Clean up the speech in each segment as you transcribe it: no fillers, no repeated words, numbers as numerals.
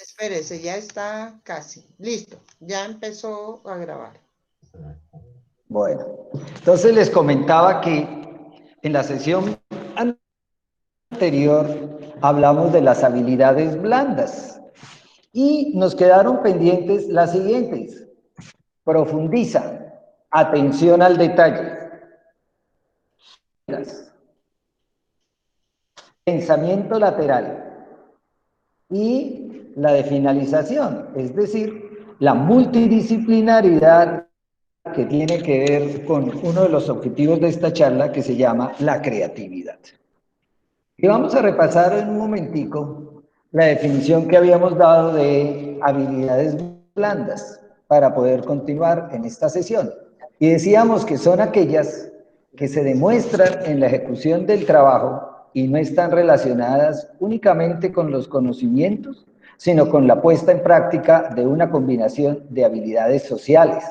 Espérese, ya está casi. Listo. Ya empezó a grabar. Bueno, entonces les comentaba que en la sesión anterior hablamos de las habilidades blandas y nos quedaron pendientes las siguientes. Profundiza, atención al detalle, pensamiento lateral y la de finalización, es decir, la multidisciplinaridad que tiene que ver con uno de los objetivos de esta charla que se llama la creatividad. Y vamos a repasar en un momentico la definición que habíamos dado de habilidades blandas para poder continuar en esta sesión. Y decíamos que son aquellas que se demuestran en la ejecución del trabajo y no están relacionadas únicamente con los conocimientos, sino con la puesta en práctica de una combinación de habilidades sociales,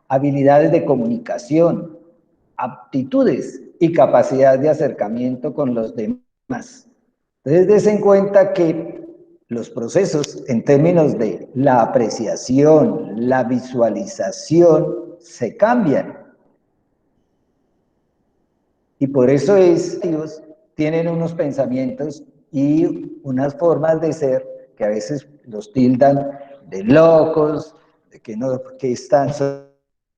habilidades de comunicación, aptitudes y capacidad de acercamiento con los demás. Entonces, des en cuenta que los procesos en términos de la apreciación, la visualización, se cambian. Y por eso ellos tienen unos pensamientos y unas formas de ser que a veces los tildan de locos, de que no, que están, son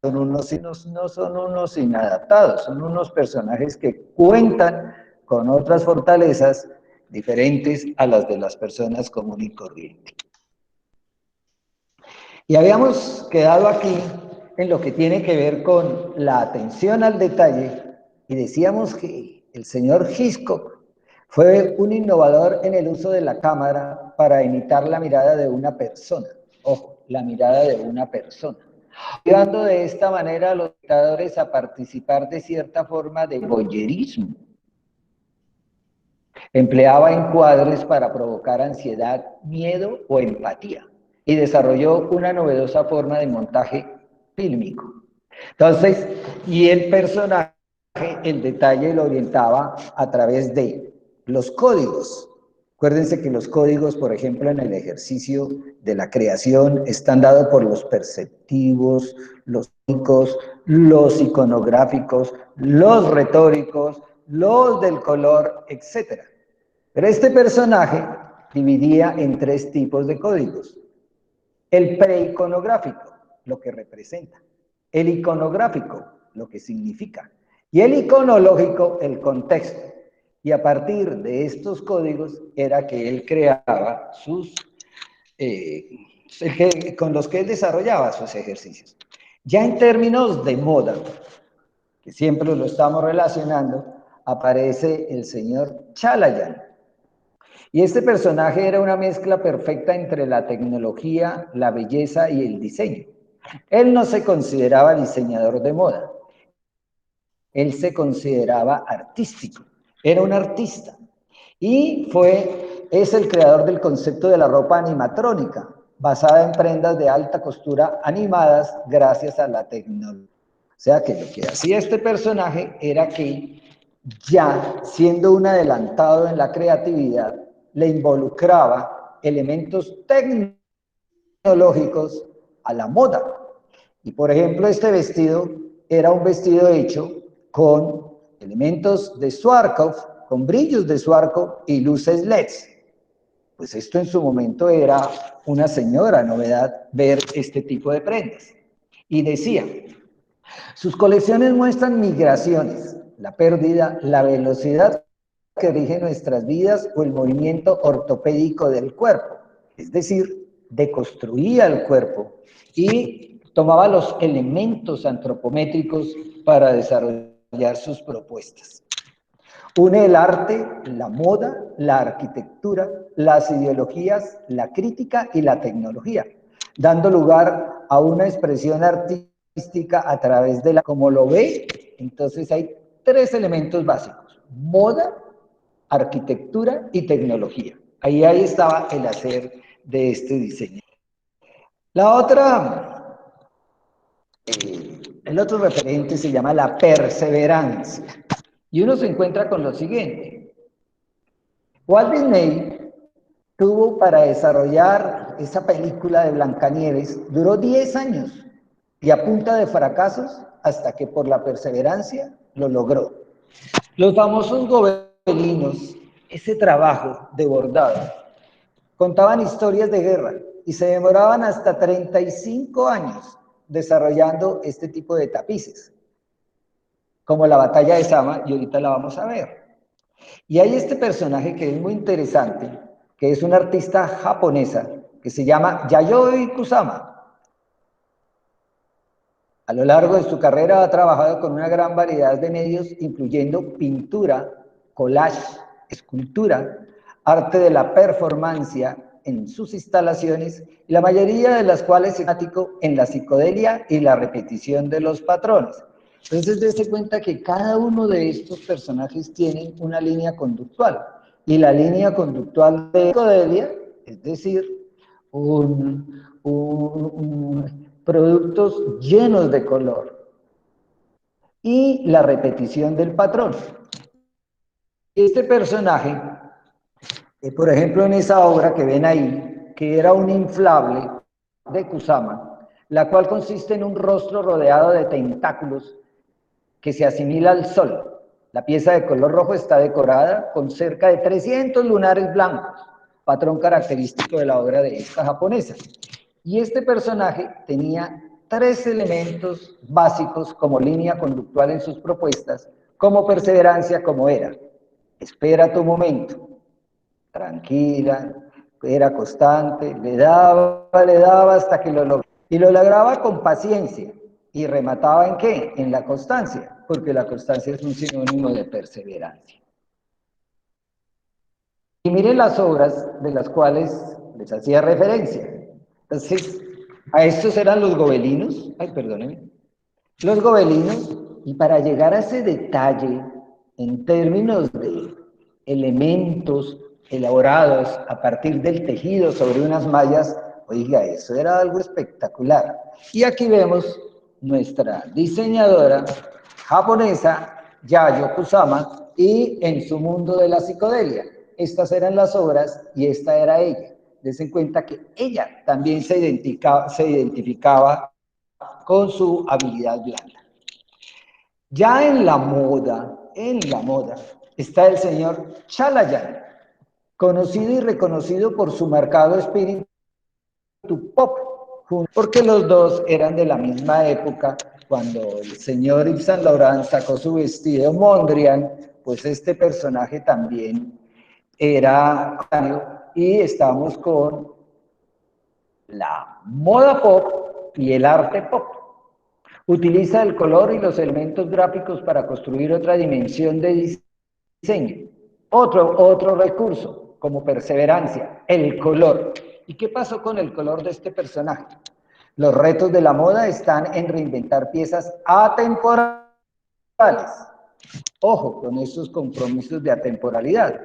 unos, no son unos inadaptados, son unos personajes que cuentan con otras fortalezas diferentes a las de las personas comunes y corrientes. Y habíamos quedado aquí en lo que tiene que ver con la atención al detalle y decíamos que el señor Hitchcock fue un innovador en el uso de la cámara para imitar la mirada de una persona. Ojo, la mirada de una persona. Llevando de esta manera a los espectadores a participar de cierta forma de voyerismo. Empleaba encuadres para provocar ansiedad, miedo o empatía y desarrolló una novedosa forma de montaje fílmico. Entonces, y el personaje, el detalle lo orientaba a través de los códigos. Acuérdense que los códigos, por ejemplo, en el ejercicio de la creación, están dados por los perceptivos, los icónicos, los iconográficos, los retóricos, los del color, etc. Pero este personaje dividía en tres tipos de códigos. El preiconográfico, lo que representa. El iconográfico, lo que significa. Y el iconológico, el contexto. Y a partir de estos códigos era que él creaba con los que él desarrollaba sus ejercicios. Ya en términos de moda, que siempre lo estamos relacionando, aparece el señor Chalayan. Y este personaje era una mezcla perfecta entre la tecnología, la belleza y el diseño. Él no se consideraba diseñador de moda, él se consideraba artístico, era un artista. Y es el creador del concepto de la ropa animatrónica, basada en prendas de alta costura animadas gracias a la tecnología. O sea que lo que hacía este personaje era que ya siendo un adelantado en la creatividad, le involucraba elementos tecnológicos a la moda. Y por ejemplo, este vestido era un vestido hecho con elementos de Swarkov, con brillos de Swarkov y luces LEDs. Pues esto en su momento era una señora novedad ver este tipo de prendas. Y decía, sus colecciones muestran migraciones, la pérdida, la velocidad que rige nuestras vidas o el movimiento ortopédico del cuerpo. Es decir, deconstruía el cuerpo y tomaba los elementos antropométricos para desarrollar sus propuestas. Une el arte, la moda, la arquitectura, las ideologías, la crítica y la tecnología, dando lugar a una expresión artística a través de la... Como lo ve, entonces hay tres elementos básicos: moda, arquitectura y tecnología. Ahí estaba el hacer de este diseño. La otra, el otro referente se llama la perseverancia. Y uno se encuentra con lo siguiente. Walt Disney tuvo para desarrollar esa película de Blancanieves, duró 10 años y a punta de fracasos hasta que por la perseverancia lo logró. Los famosos gobelinos, ese trabajo de bordado, contaban historias de guerra y se demoraban hasta 35 años desarrollando este tipo de tapices, como la batalla de Sama, y ahorita la vamos a ver. Y hay este personaje que es muy interesante, que es una artista japonesa, que se llama Yayoi Kusama. A lo largo de su carrera ha trabajado con una gran variedad de medios, incluyendo pintura, collage, escultura, arte de la performance en sus instalaciones, y la mayoría de las cuales es temático en la psicodelia y la repetición de los patrones. Entonces, dése cuenta que cada uno de estos personajes tiene una línea conductual, y la línea conductual de psicodelia, es decir, productos llenos de color, y la repetición del patrón. Este personaje, por ejemplo, en esa obra que ven ahí, que era un inflable de Kusama, la cual consiste en un rostro rodeado de tentáculos que se asimila al sol. La pieza de color rojo está decorada con cerca de 300 lunares blancos, patrón característico de la obra de esta japonesa. Y este personaje tenía 3 elementos básicos como línea conductual en sus propuestas, como perseverancia, como era: espera tu momento, tranquila, era constante, le daba hasta que lo lograba. Y lo lograba con paciencia. ¿Y remataba en qué? En la constancia, porque la constancia es un sinónimo de perseverancia. Y miren las obras de las cuales les hacía referencia. Entonces, a estos eran los gobelinos, ay, perdónenme, los gobelinos, y para llegar a ese detalle en términos de elementos elaborados a partir del tejido sobre unas mallas, oiga, eso era algo espectacular. Y aquí vemos nuestra diseñadora japonesa, Yayoi Kusama, y en su mundo de la psicodelia. Estas eran las obras y esta era ella. Dense cuenta que ella también se identificaba con su habilidad blanda. Ya en la moda, está el señor Chalayan, conocido y reconocido por su marcado espíritu pop, porque los dos eran de la misma época. Cuando el señor Yves Saint Laurent sacó su vestido Mondrian, pues este personaje también era, y estamos con la moda pop y el arte pop. Utiliza el color y los elementos gráficos para construir otra dimensión de diseño. Otro recurso, como perseverancia, el color. ¿Y qué pasó con el color de este personaje? Los retos de la moda están en reinventar piezas atemporales. Ojo con esos compromisos de atemporalidad,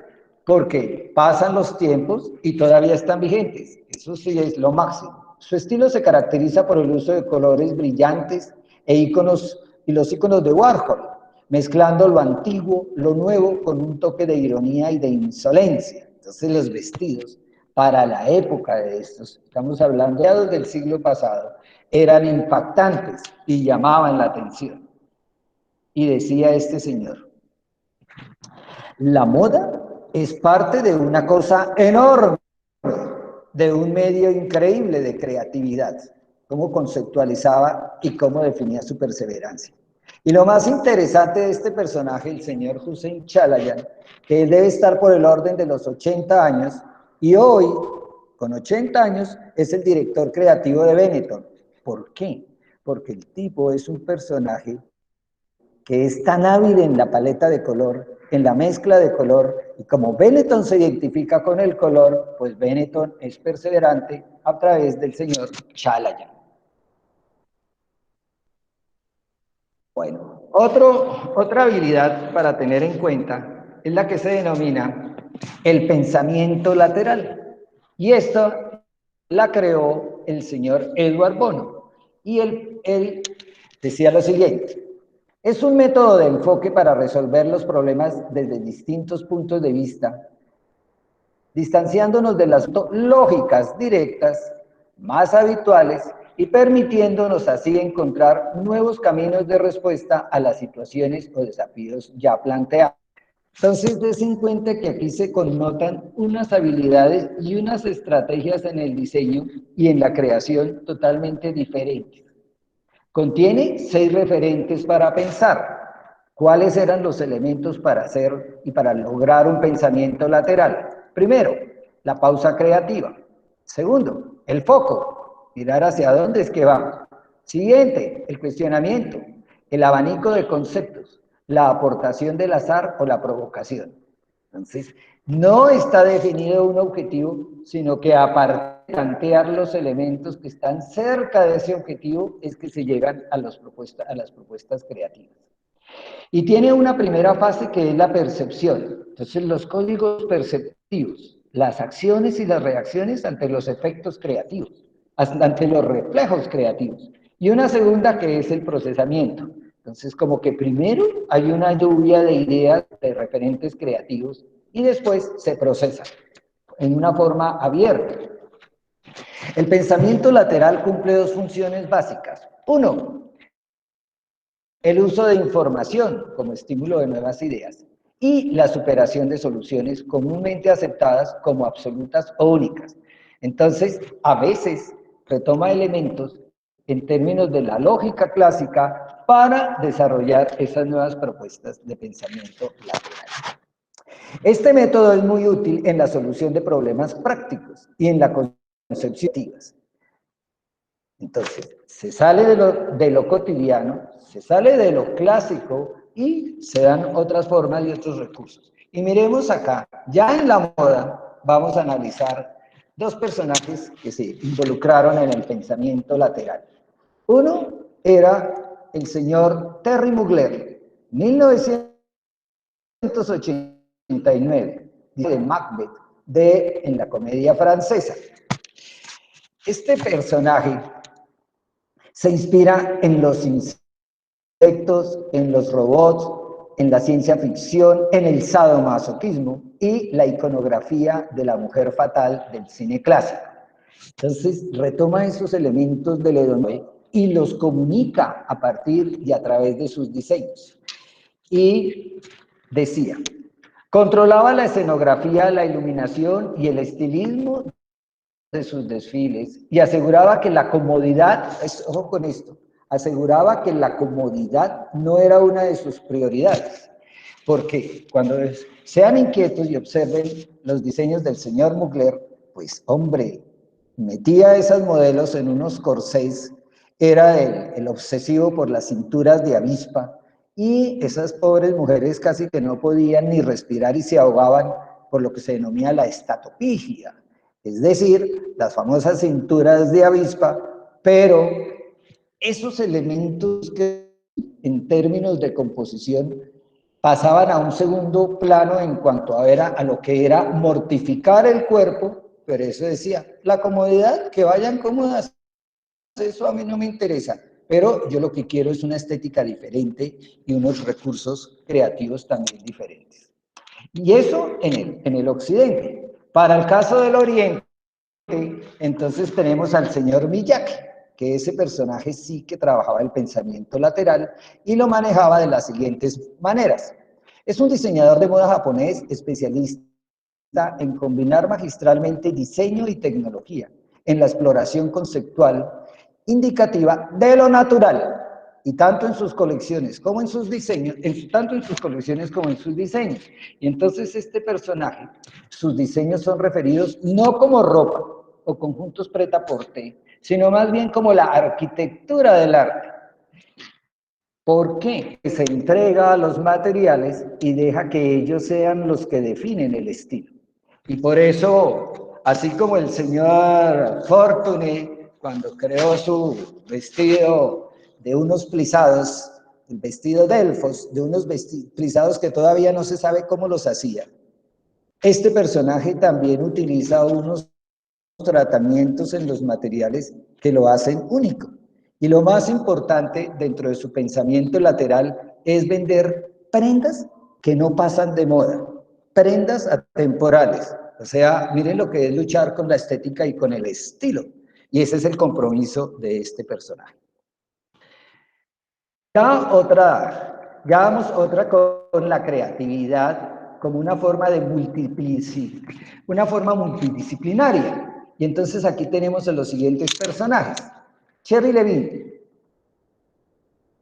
porque pasan los tiempos y todavía están vigentes. Eso sí es lo máximo. Su estilo se caracteriza por el uso de colores brillantes e iconos, y los iconos de Warhol, mezclando lo antiguo, lo nuevo, con un toque de ironía y de insolencia. Entonces los vestidos para la época de estos, estamos hablando del siglo pasado, eran impactantes y llamaban la atención. Y decía este señor: la moda es parte de una cosa enorme, de un medio increíble de creatividad. Cómo conceptualizaba y cómo definía su perseverancia. Y lo más interesante de este personaje, el señor Hussein Chalayan, que él debe estar por el orden de los 80 años, y hoy, con 80 años, es el director creativo de Benetton. ¿Por qué? Porque el tipo es un personaje que es tan hábil en la paleta de color, en la mezcla de color, y como Benetton se identifica con el color, pues Benetton es perseverante a través del señor Chalayan. Bueno, otra habilidad para tener en cuenta es la que se denomina el pensamiento lateral. Y esto la creó el señor Edward Bono. Y él decía lo siguiente: es un método de enfoque para resolver los problemas desde distintos puntos de vista, distanciándonos de las lógicas directas más habituales y permitiéndonos así encontrar nuevos caminos de respuesta a las situaciones o desafíos ya planteados. Entonces, des en cuenta que aquí se connotan unas habilidades y unas estrategias en el diseño y en la creación totalmente diferentes. Contiene 6 referentes para pensar. ¿Cuáles eran los elementos para hacer y para lograr un pensamiento lateral? Primero, la pausa creativa. Segundo, el foco, mirar hacia dónde es que vamos. Siguiente, el cuestionamiento, el abanico de conceptos, la aportación del azar o la provocación. Entonces, no está definido un objetivo, sino que a partir de plantear los elementos que están cerca de ese objetivo es que se llegan a las propuestas creativas. Y tiene una primera fase que es la percepción. Entonces, los códigos perceptivos, las acciones y las reacciones ante los efectos creativos, ante los reflejos creativos. Y una segunda que es el procesamiento. Entonces, como que primero hay una lluvia de ideas, de referentes creativos, y después se procesa en una forma abierta. El pensamiento lateral cumple 2 funciones básicas. Uno, el uso de información como estímulo de nuevas ideas y la superación de soluciones comúnmente aceptadas como absolutas o únicas. Entonces, a veces retoma elementos en términos de la lógica clásica para desarrollar esas nuevas propuestas de pensamiento lateral. Este método es muy útil en la solución de problemas prácticos y en la concepción de ideas. Entonces, se sale de lo cotidiano, se sale de lo clásico y se dan otras formas y otros recursos. Y miremos acá, ya en la moda vamos a analizar 2 personajes que se involucraron en el pensamiento lateral. Uno era el señor Terry Mugler, 1989, de Macbeth, en la comedia francesa. Este personaje se inspira en los insectos, en los robots, en la ciencia ficción, en el sadomasoquismo y la iconografía de la mujer fatal del cine clásico. Entonces, retoma esos elementos del hedonismo y los comunica a partir y a través de sus diseños. Y decía, controlaba la escenografía, la iluminación y el estilismo de sus desfiles y aseguraba que la comodidad, ojo con esto, aseguraba que la comodidad no era una de sus prioridades, porque cuando sean inquietos y observen los diseños del señor Mugler, pues hombre, metía a esos modelos en unos corsés, era el obsesivo por las cinturas de avispa, y esas pobres mujeres casi que no podían ni respirar y se ahogaban por lo que se denomina la estatopigia. Es decir, las famosas cinturas de avispa, pero esos elementos que en términos de composición pasaban a un segundo plano en cuanto a lo que era mortificar el cuerpo, pero eso decía, la comodidad, que vayan cómodas, eso a mí no me interesa, pero yo lo que quiero es una estética diferente y unos recursos creativos también diferentes. Y eso en el occidente. Para el caso del oriente, entonces tenemos al señor Miyake, que ese personaje sí que trabajaba el pensamiento lateral y lo manejaba de las siguientes maneras. Es un diseñador de moda japonés especialista en combinar magistralmente diseño y tecnología en la exploración conceptual indicativa de lo natural, y tanto en sus colecciones como en sus diseños, tanto en sus colecciones como en sus diseños. Y entonces este personaje, sus diseños son referidos no como ropa o conjuntos prêt-à-porter, sino más bien como la arquitectura del arte. ¿Por qué? Se entrega a los materiales y deja que ellos sean los que definen el estilo. Y por eso, así como el señor Fortuny, cuando creó su vestido de unos plisados, el vestido Delfos, de unos plisados que todavía no se sabe cómo los hacía, este personaje también utiliza unos tratamientos en los materiales que lo hacen único. Y lo más importante dentro de su pensamiento lateral es vender prendas que no pasan de moda, prendas atemporales, O sea, miren lo que es luchar con la estética y con el estilo. Y ese es el compromiso de este personaje. Ya vamos otra con la creatividad como una forma de una forma multidisciplinaria. Y entonces aquí tenemos a los siguientes personajes. Cherry Levin,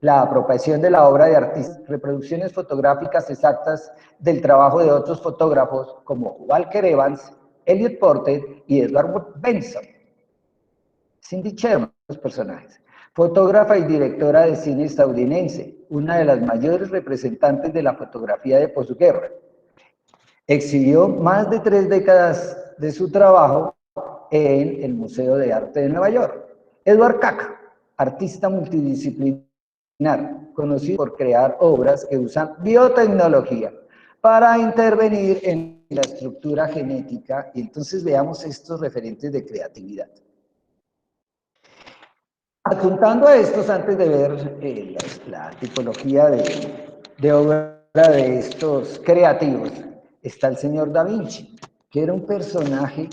la apropiación de la obra de artistas, reproducciones fotográficas exactas del trabajo de otros fotógrafos como Walker Evans, Elliot Porter y Edward Benson. Cindy Sherman, los personajes. Fotógrafa y directora de cine estadounidense, una de las mayores representantes de la fotografía de posguerra. Exhibió más de 3 décadas de su trabajo en el Museo de Arte de Nueva York. Edward Kac, artista multidisciplinar, conocido por crear obras que usan biotecnología para intervenir en la estructura genética. Y entonces veamos estos referentes de creatividad. Adjuntando a estos, antes de ver la tipología de obra de estos creativos, está el señor Da Vinci, que era un personaje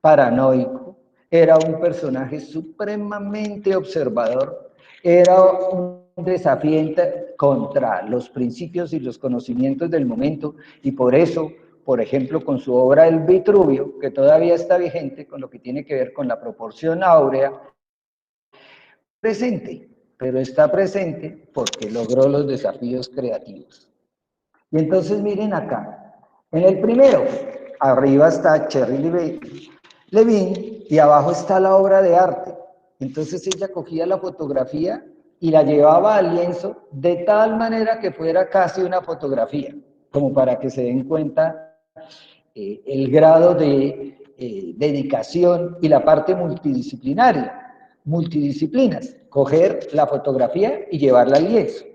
paranoico, era un personaje supremamente observador, era un desafiante contra los principios y los conocimientos del momento, y por eso, por ejemplo, con su obra El Vitruvio, que todavía está vigente con lo que tiene que ver con la proporción áurea, presente, pero está presente porque logró los desafíos creativos. Y entonces miren acá, en el primero, arriba está Cherry Levin y abajo está la obra de arte. Entonces ella cogía la fotografía y la llevaba al lienzo de tal manera que fuera casi una fotografía, como para que se den cuenta el grado de dedicación y la parte multidisciplinas, coger la fotografía y llevarla al lienzo.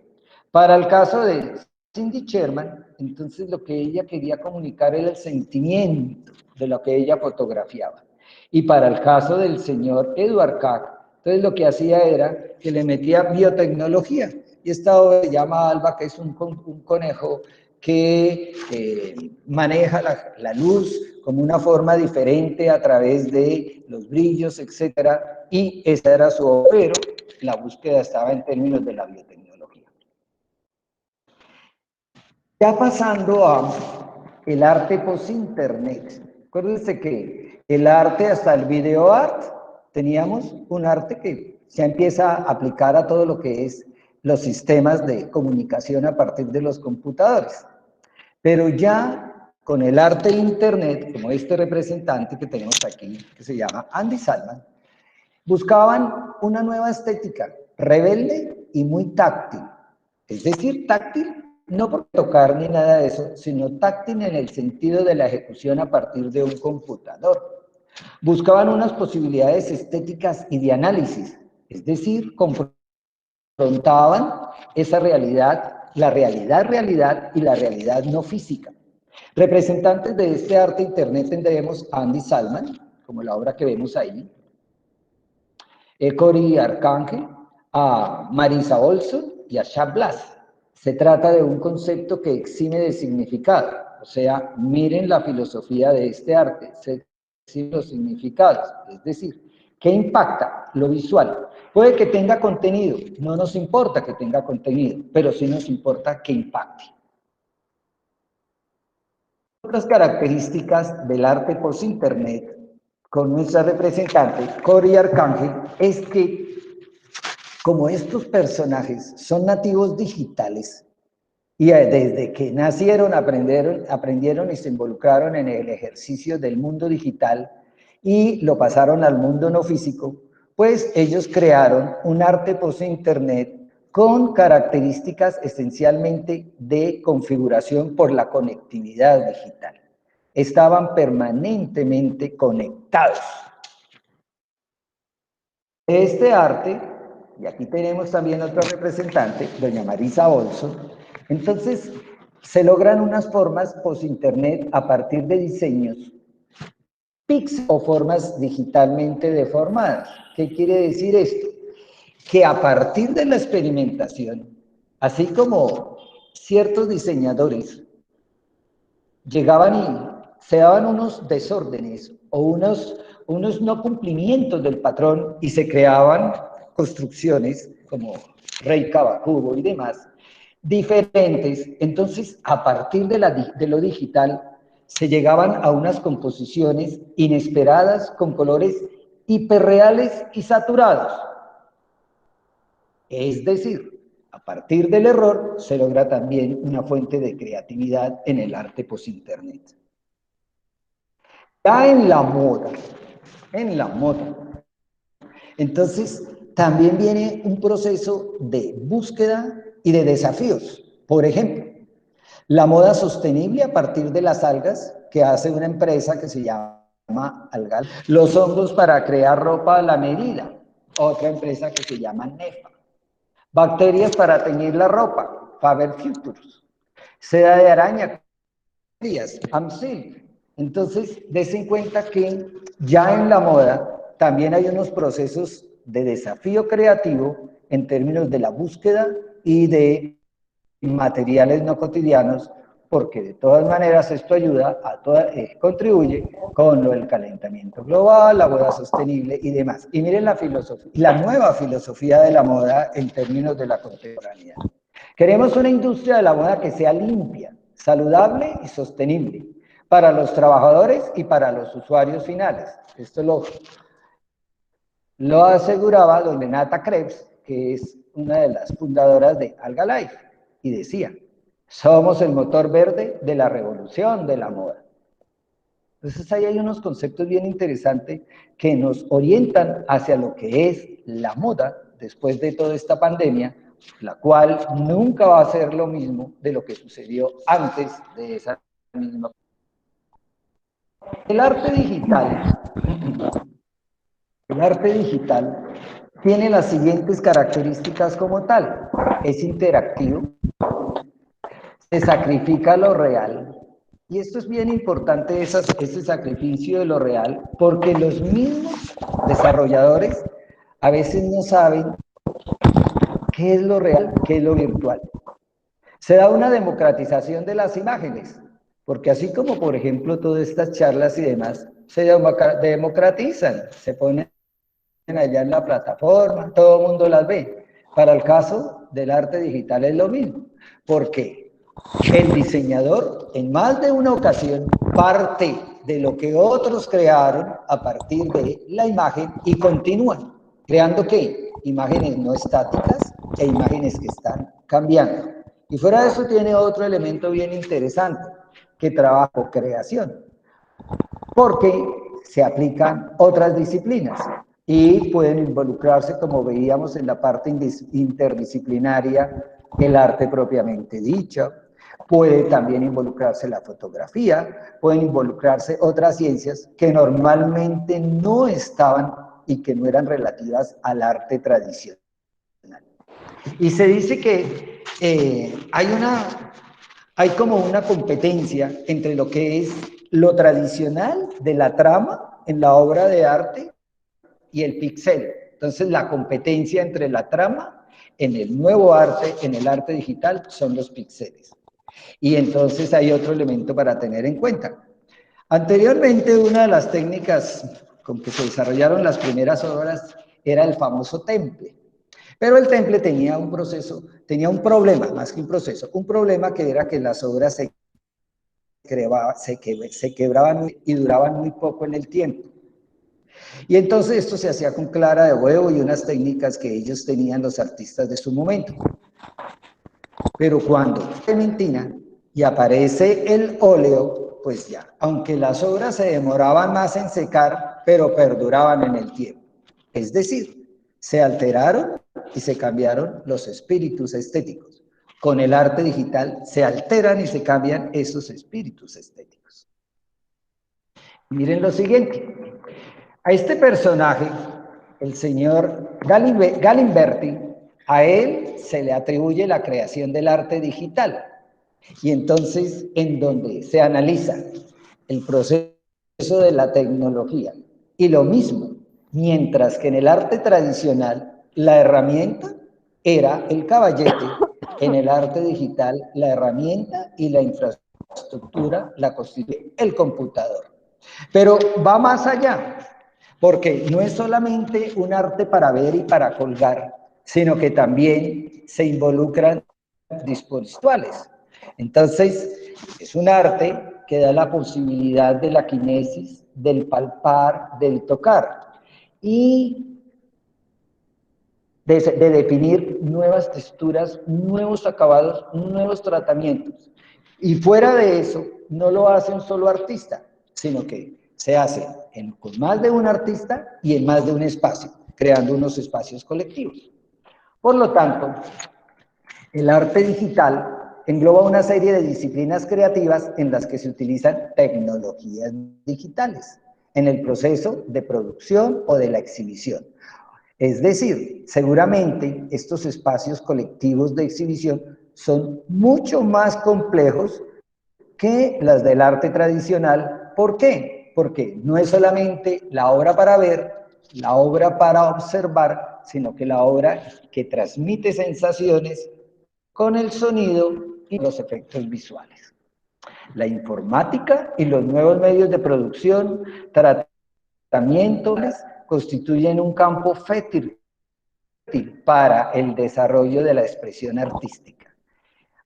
Para el caso de Cindy Sherman, entonces lo que ella quería comunicar era el sentimiento de lo que ella fotografiaba. Y para el caso del señor Edward Kac, entonces lo que hacía era que le metía biotecnología. Y esta obra se llama Alba, que es un conejo que maneja la luz como una forma diferente a través de los brillos, etcétera, y esa era su obra, pero la búsqueda estaba en términos de la biotecnología. Ya pasando a el arte post-internet. Acuérdense que el arte hasta el video art, teníamos un arte que se empieza a aplicar a todo lo que es los sistemas de comunicación a partir de los computadores. Pero ya con el arte de internet, como este representante que tenemos aquí, que se llama Andy Salman, buscaban una nueva estética, rebelde y muy táctil. Es decir, táctil no por tocar ni nada de eso, sino táctil en el sentido de la ejecución a partir de un computador. Buscaban unas posibilidades estéticas y de análisis, es decir, confrontaban esa realidad, la realidad y la realidad no física. Representantes de este arte internet tendremos a Andy Salman, como la obra que vemos ahí, Cory Arcángel, a Marisa Olson y a Shab Glass. Se trata de un concepto que exime de significado, o sea, miren la filosofía de este arte, se exime los significados, es decir, ¿qué impacta? Lo visual. Puede que tenga contenido, no nos importa que tenga contenido, pero sí nos importa que impacte. Otras características del arte post-internet con nuestra representante, Cory Arcángel, es que como estos personajes son nativos digitales y desde que nacieron aprendieron y se involucraron en el ejercicio del mundo digital y lo pasaron al mundo no físico, pues ellos crearon un arte post-internet con características esencialmente de configuración por la conectividad digital. Estaban permanentemente conectados. Este arte, y aquí tenemos también otra representante, doña Marisa Olson, entonces se logran unas formas post-internet a partir de diseños PIX o formas digitalmente deformadas. ¿Qué quiere decir esto? Que a partir de la experimentación, así como ciertos diseñadores llegaban y se daban unos desórdenes o unos no cumplimientos del patrón y se creaban construcciones como Rey Kabakubo y demás, diferentes. Entonces, a partir de lo digital, se llegaban a unas composiciones inesperadas con colores hiperreales y saturados. Es decir, a partir del error se logra también una fuente de creatividad en el arte post-internet. Ya en la moda, entonces también viene un proceso de búsqueda y de desafíos. Por ejemplo, la moda sostenible a partir de las algas que hace una empresa que se llama Algal. Los hongos para crear ropa a la medida, otra empresa que se llama Nefa. Bacterias para teñir la ropa, Faber Futures. Seda de araña, Amsilk. Entonces, des en cuenta que ya en la moda también hay unos procesos de desafío creativo en términos de la búsqueda y de materiales no cotidianos, porque de todas maneras esto ayuda a contribuye con lo del calentamiento global, la moda sostenible y demás. Y miren la filosofía, la nueva filosofía de la moda en términos de la contemporaneidad. Queremos una industria de la moda que sea limpia, saludable y sostenible para los trabajadores y para los usuarios finales. Esto lo aseguraba doña Nata Krebs, que es una de las fundadoras de Algalife, y decía, somos el motor verde de la revolución de la moda. Entonces ahí hay unos conceptos bien interesantes que nos orientan hacia lo que es la moda después de toda esta pandemia, la cual nunca va a ser lo mismo de lo que sucedió antes de esa misma. El arte digital tiene las siguientes características como tal. Es interactivo, se sacrifica lo real. Y esto es bien importante, ese sacrificio de lo real, porque los mismos desarrolladores a veces no saben qué es lo real, qué es lo virtual. Se da una democratización de las imágenes, porque así como, por ejemplo, todas estas charlas y demás se democratizan, se ponen allá en la plataforma, todo el mundo las ve. Para el caso del arte digital es lo mismo, porque el diseñador en más de una ocasión parte de lo que otros crearon a partir de la imagen y continúan creando ¿qué? Imágenes no estáticas e imágenes que están cambiando. Y fuera de eso tiene otro elemento bien interesante, que trabajo creación, porque se aplican otras disciplinas y pueden involucrarse, como veíamos en la parte interdisciplinaria, el arte propiamente dicho, puede también involucrarse la fotografía, pueden involucrarse otras ciencias que normalmente no estaban y que no eran relativas al arte tradicional. Y se dice que hay como una competencia entre lo que es lo tradicional de la trama en la obra de arte y el pixel. Entonces, la competencia entre la trama en el nuevo arte, en el arte digital, son los píxeles. Y entonces hay otro elemento para tener en cuenta. Anteriormente, una de las técnicas con que se desarrollaron las primeras obras era el famoso temple. Pero el temple tenía un proceso, tenía un problema, más que un proceso, un problema que era que las obras se quebraban y duraban muy poco en el tiempo. Y entonces esto se hacía con clara de huevo y unas técnicas que ellos tenían los artistas de su momento. Pero cuando Clementina y aparece el óleo, pues ya, aunque las obras se demoraban más en secar, pero perduraban en el tiempo. Es decir, se alteraron y se cambiaron los espíritus estéticos. Con el arte digital se alteran y se cambian esos espíritus estéticos. Miren lo siguiente. A este personaje, el señor Galimberti, a él se le atribuye la creación del arte digital. Y entonces, en donde se analiza el proceso de la tecnología. Y lo mismo, mientras que en el arte tradicional, la herramienta era el caballete, en el arte digital, la herramienta y la infraestructura estructura la constituye el computador. Pero va más allá, porque no es solamente un arte para ver y para colgar, sino que también se involucran dispositivos. Entonces, es un arte que da la posibilidad de la kinesis, del palpar, del tocar y de definir nuevas texturas, nuevos acabados, nuevos tratamientos. Y fuera de eso, no lo hace un solo artista, sino que se hace con más de un artista y en más de un espacio, creando unos espacios colectivos. Por lo tanto, el arte digital engloba una serie de disciplinas creativas en las que se utilizan tecnologías digitales en el proceso de producción o de la exhibición. Es decir, seguramente estos espacios colectivos de exhibición son mucho más complejos que las del arte tradicional. ¿Por qué? Porque no es solamente la obra para ver, la obra para observar, sino que la obra que transmite sensaciones con el sonido y los efectos visuales. La informática y los nuevos medios de producción, tratamientos, constituyen un campo fértil para el desarrollo de la expresión artística.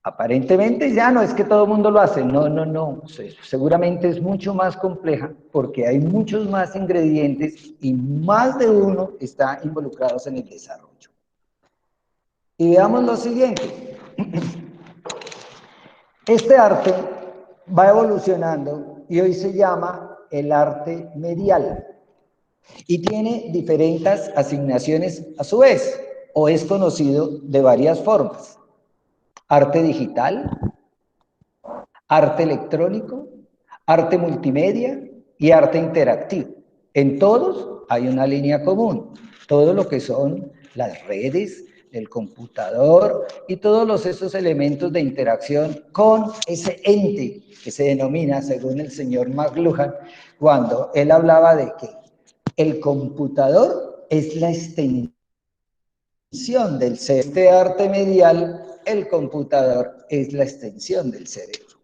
Aparentemente ya no es que todo el mundo lo hace, no, seguramente es mucho más compleja porque hay muchos más ingredientes y más de uno está involucrados en el desarrollo. Y veamos lo siguiente. Este arte va evolucionando y hoy se llama el arte medial y tiene diferentes asignaciones a su vez, o es conocido de varias formas. Arte digital, arte electrónico, arte multimedia y arte interactivo. En todos hay una línea común, todo lo que son las redes, el computador y todos esos elementos de interacción con ese ente que se denomina, según el señor McLuhan, cuando él hablaba de que el computador es la extensión del cerebro. Este arte medial, el computador es la extensión del cerebro.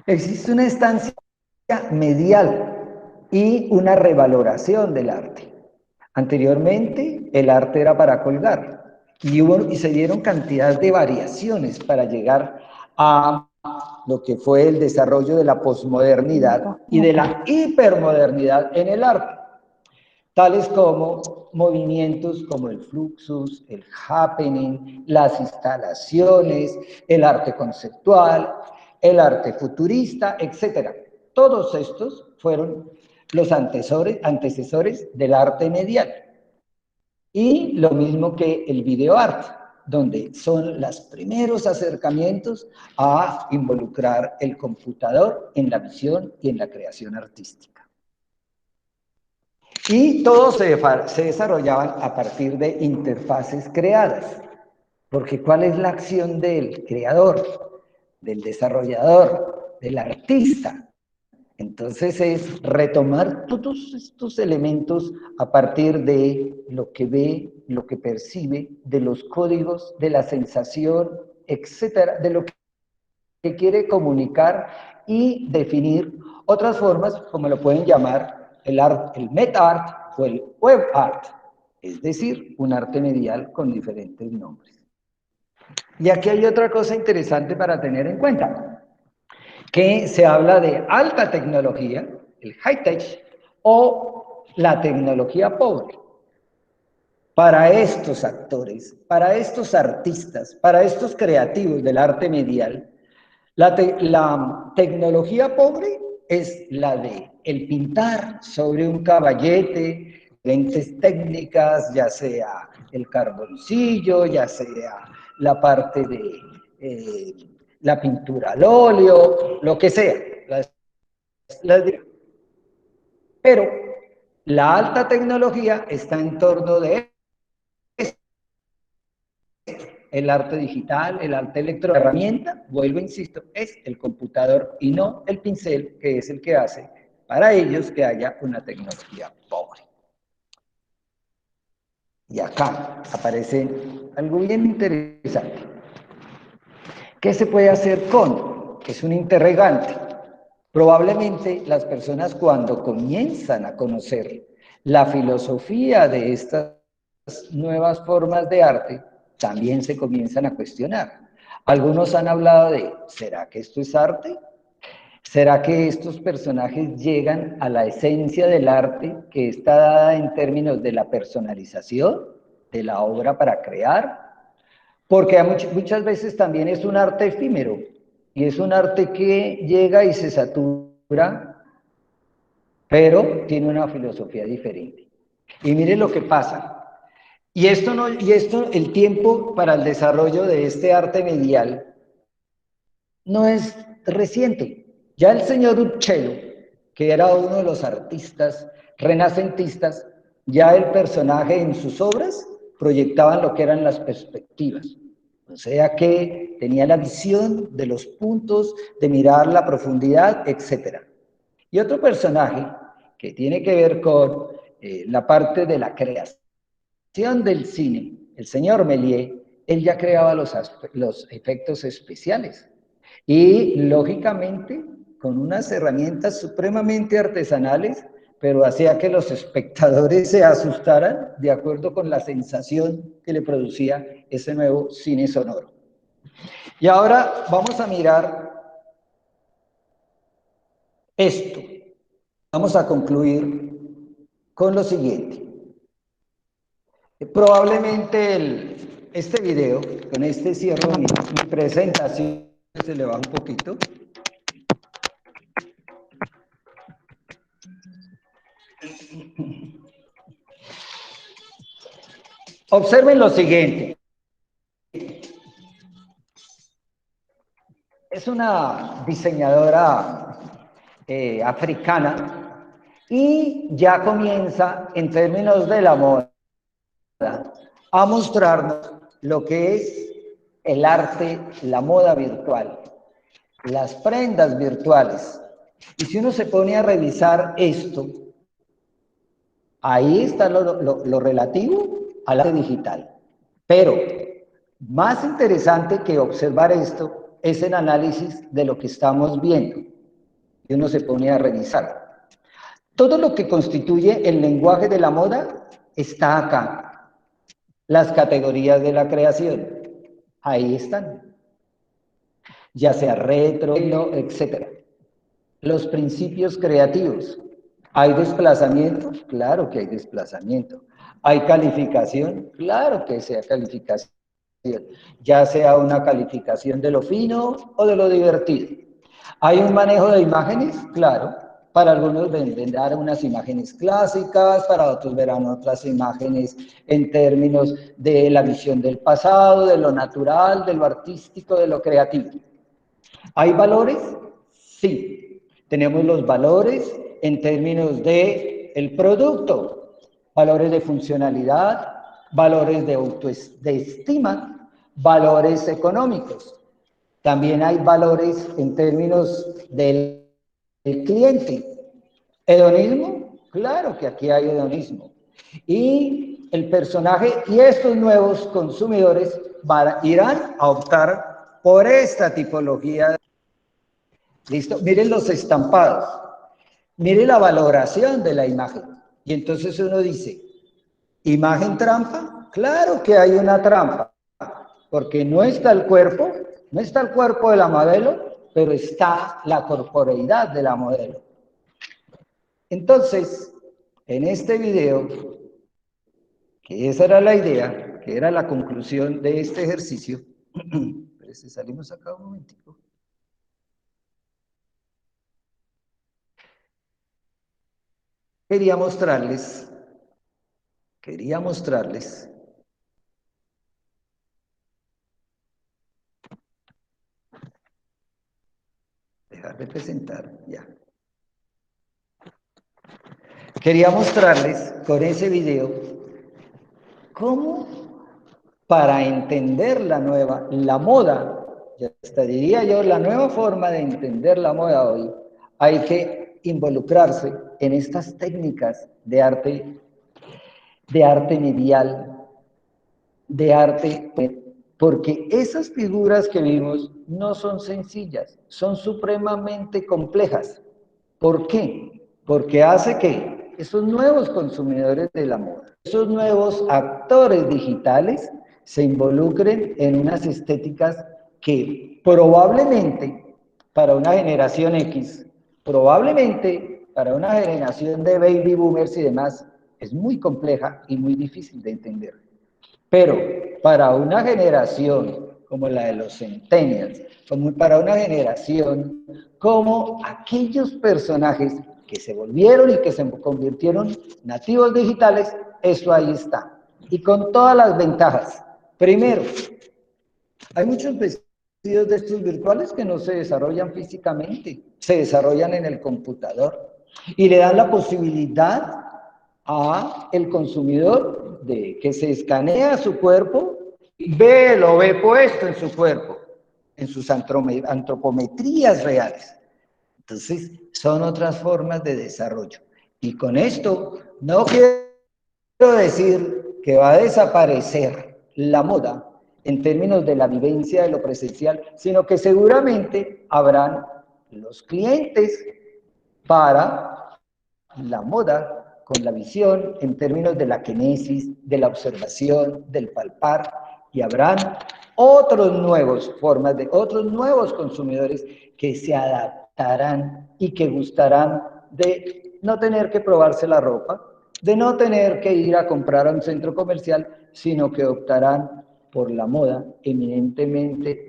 Existe una estancia medial y una revaloración del arte. Anteriormente, el arte era para colgar y se dieron cantidad de variaciones para llegar a lo que fue el desarrollo de la posmodernidad y de la hipermodernidad en el arte, tales como movimientos como el fluxus, el happening, las instalaciones, el arte conceptual, el arte futurista, etc. Todos estos fueron los antecesores del arte medial. Y lo mismo que el videoarte, donde son los primeros acercamientos a involucrar el computador en la visión y en la creación artística. Y todos se desarrollaban a partir de interfaces creadas, porque ¿cuál es la acción del creador, del desarrollador, del artista? Entonces es retomar todos estos elementos a partir de lo que ve, lo que percibe, de los códigos, de la sensación, etcétera, de lo que quiere comunicar y definir otras formas, como lo pueden llamar el meta art o el web art, es decir, un arte medial con diferentes nombres. Y aquí hay otra cosa interesante para tener en cuenta, que se habla de alta tecnología, el high-tech, o la tecnología pobre. Para estos actores, para estos artistas, para estos creativos del arte medial, la tecnología pobre es la de el pintar sobre un caballete, lentes técnicas, ya sea el carboncillo, ya sea la parte de la pintura al óleo, lo que sea. Pero la alta tecnología está en torno de el arte digital, el arte electrónico. La herramienta, vuelvo, insisto, es el computador y no el pincel, que es el que hace para ellos que haya una tecnología pobre. Y acá aparece algo bien interesante. ¿Qué se puede hacer con? Es un interrogante. Probablemente las personas cuando comienzan a conocer la filosofía de estas nuevas formas de arte, también se comienzan a cuestionar. Algunos han hablado de, ¿será que esto es arte? ¿Será que estos personajes llegan a la esencia del arte que está dada en términos de la personalización de la obra para crear? Porque muchas veces también es un arte efímero y es un arte que llega y se satura, pero tiene una filosofía diferente. Y mire lo que pasa. Y esto, el tiempo para el desarrollo de este arte medial no es reciente. Ya el señor Uccello, que era uno de los artistas renacentistas, ya el personaje en sus obras proyectaban lo que eran las perspectivas. O sea que tenía la visión de los puntos, de mirar la profundidad, etc. Y otro personaje que tiene que ver con la parte de la creación del cine, el señor Méliès, él ya creaba los efectos especiales. Y lógicamente, con unas herramientas supremamente artesanales, pero hacía que los espectadores se asustaran de acuerdo con la sensación que le producía ese nuevo cine sonoro. Y ahora vamos a mirar esto. Vamos a concluir con lo siguiente. Probablemente este video, con este cierro mi presentación, se le baja un poquito. Observen lo siguiente. Es una diseñadora africana y ya comienza en términos de la moda a mostrarnos lo que es el arte, la moda virtual, las prendas virtuales. Y si uno se pone a revisar esto, ahí está lo relativo al arte digital. Pero más interesante que observar esto es el análisis de lo que estamos viendo. Y uno se pone a revisar. Todo lo que constituye el lenguaje de la moda está acá. Las categorías de la creación, ahí están. Ya sea retro, etc. Los principios creativos. ¿Hay desplazamiento? Claro que hay desplazamiento. ¿Hay calificación? Claro que sea calificación. Ya sea una calificación de lo fino o de lo divertido. ¿Hay un manejo de imágenes? Claro. Para algunos vendrán unas imágenes clásicas, para otros verán otras imágenes en términos de la visión del pasado, de lo natural, de lo artístico, de lo creativo. ¿Hay valores? Sí. Tenemos los valores en términos de el producto, valores de funcionalidad, valores de estima, valores económicos. También hay valores en términos del cliente. ¿Hedonismo? Claro que aquí hay hedonismo. Y el personaje y estos nuevos consumidores irán a optar por esta tipología. ¿Listo? Miren los estampados. Miren la valoración de la imagen. Y entonces uno dice, ¿imagen trampa? Claro que hay una trampa, porque no está el cuerpo de la modelo, pero está la corporeidad de la modelo. Entonces, en este video, que esa era la idea, que era la conclusión de este ejercicio, pero si salimos acá un momentico. Quería mostrarles, dejar de presentar, ya. Quería mostrarles con ese video cómo para entender la moda, ya hasta diría yo, la nueva forma de entender la moda hoy, hay que involucrarse en estas técnicas de arte medial, de arte porque esas figuras que vimos no son sencillas, son supremamente complejas. ¿Por qué? Porque hace que esos nuevos consumidores de la moda, esos nuevos actores digitales se involucren en unas estéticas que probablemente para una generación X, probablemente para una generación de baby boomers y demás, es muy compleja y muy difícil de entender. Pero para una generación como la de los centennials, como para una generación como aquellos personajes que se volvieron y que se convirtieron nativos digitales, eso ahí está. Y con todas las ventajas. Primero, hay muchos vestidos de estos virtuales que no se desarrollan físicamente, se desarrollan en el computador y le dan la posibilidad a el consumidor de que se escanea su cuerpo y lo ve puesto en su cuerpo, en sus antropometrías reales. Entonces, son otras formas de desarrollo. Y con esto no quiero decir que va a desaparecer la moda en términos de la vivencia de lo presencial, sino que seguramente habrán los clientes para la moda con la visión en términos de la kinesis, de la observación, del palpar, y habrán otros nuevos formas de otros nuevos consumidores que se adaptarán y que gustarán de no tener que probarse la ropa, de no tener que ir a comprar a un centro comercial, sino que optarán por la moda eminentemente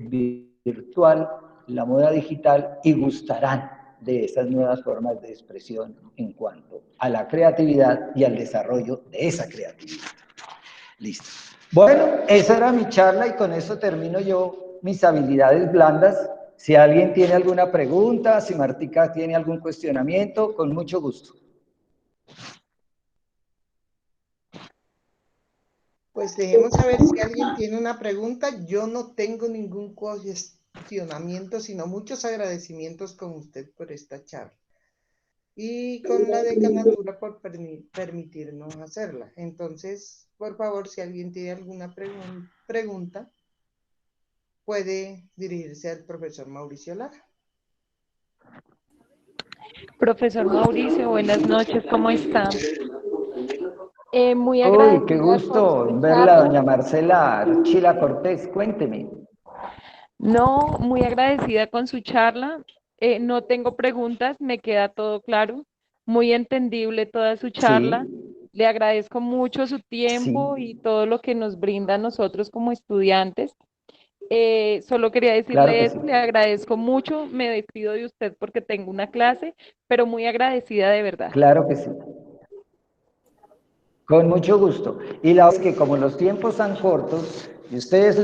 virtual, la moda digital, y gustarán de esas nuevas formas de expresión en cuanto a la creatividad y al desarrollo de esa creatividad. Listo. Bueno, esa era mi charla y con eso termino yo mis habilidades blandas. Si alguien tiene alguna pregunta, si Martica tiene algún cuestionamiento, con mucho gusto. Pues dejemos saber si alguien tiene una pregunta. Yo no tengo ningún cuestionamiento, sino muchos agradecimientos con usted por esta charla y con la decanatura por permitirnos hacerla. Entonces, por favor, si alguien tiene alguna pregunta, puede dirigirse al profesor Mauricio Lara. Profesor Mauricio, buenas noches, ¿cómo está? Muy Uy, qué agradecida con gusto su verla, charla. doña Marcela Archila Cortés, cuénteme. No, muy agradecida con su charla. No tengo preguntas, me queda todo claro. Muy entendible toda su charla. Sí, Le agradezco mucho su sí, tiempo y todo lo que nos brinda a nosotros como estudiantes. Solo quería claro decirle que sí, eso, le agradezco mucho, me despido de usted porque tengo una clase, pero muy agradecida de verdad. claro que sí. Con mucho gusto. Y la verdad es que como los tiempos son cortos, y ustedes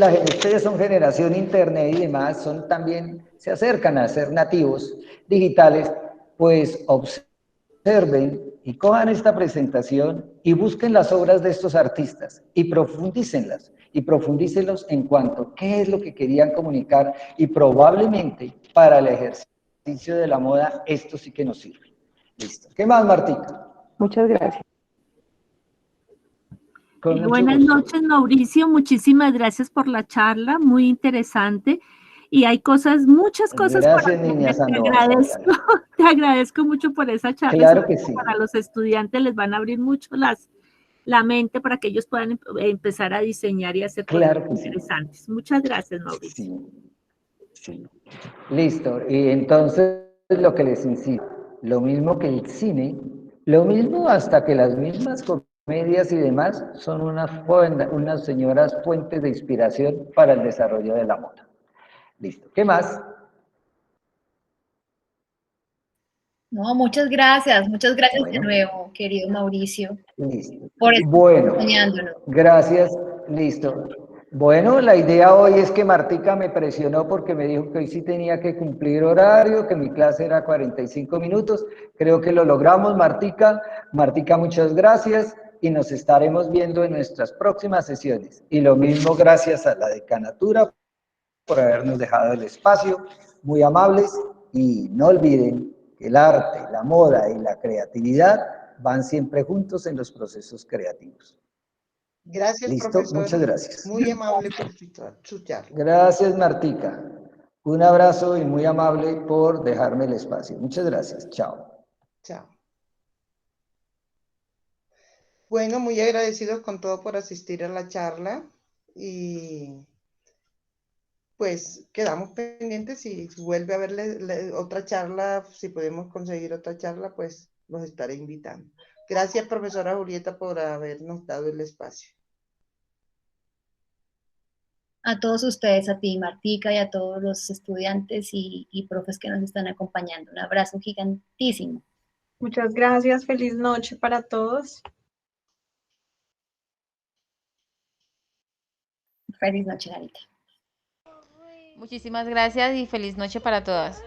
son generación internet y demás, también se acercan a ser nativos digitales, pues observen y cojan esta presentación y busquen las obras de estos artistas y profundícenlas. Y profundícenlos en cuanto a qué es lo que querían comunicar y probablemente para el ejercicio de la moda esto sí que nos sirve. Listo. ¿Qué más, Martica? Muchas gracias. Con mucho Buenas gusto. noches, Mauricio. Muchísimas gracias por la charla, muy interesante. Y hay muchas cosas por Gracias, niña aprender. Sandoval. Te agradezco mucho por esa charla. Claro Sobre que todo sí. para los estudiantes les van a abrir mucho la mente para que ellos puedan empezar a diseñar y hacer cosas Claro que sí. interesantes. Muchas gracias, Mauricio. Sí, sí. Listo. Y entonces lo que les insisto, lo mismo que el cine, lo mismo hasta que las mismas comedias y demás son unas señoras fuentes de inspiración para el desarrollo de la moda. Listo. ¿Qué más? No, muchas gracias de Bueno, nuevo, querido Mauricio, listo. por estar Bueno, acompañándonos. gracias. Listo. Bueno, la idea hoy es que Martica me presionó porque me dijo que hoy sí tenía que cumplir horario, que mi clase era 45 minutos. Creo que lo logramos, Martica. Martica, muchas gracias y nos estaremos viendo en nuestras próximas sesiones. Y lo mismo gracias a la decanatura por habernos dejado el espacio, muy amables, y no olviden que el arte, la moda y la creatividad van siempre juntos en los procesos creativos. Gracias, Listo, profesor. muchas gracias. Muy amable por su charla. Gracias, Martica. Un abrazo y muy amable por dejarme el espacio. Muchas gracias. Chao. Chao. Bueno, muy agradecidos con todo por asistir a la charla y pues quedamos pendientes. Si vuelve a haber otra charla, si podemos conseguir otra charla, pues los estaré invitando. Gracias, profesora Julieta, por habernos dado el espacio. A todos ustedes, a ti, Martica, y a todos los estudiantes y profes que nos están acompañando. Un abrazo gigantísimo. Muchas gracias, feliz noche para todos. Feliz noche, Larita. Muchísimas gracias y feliz noche para todas.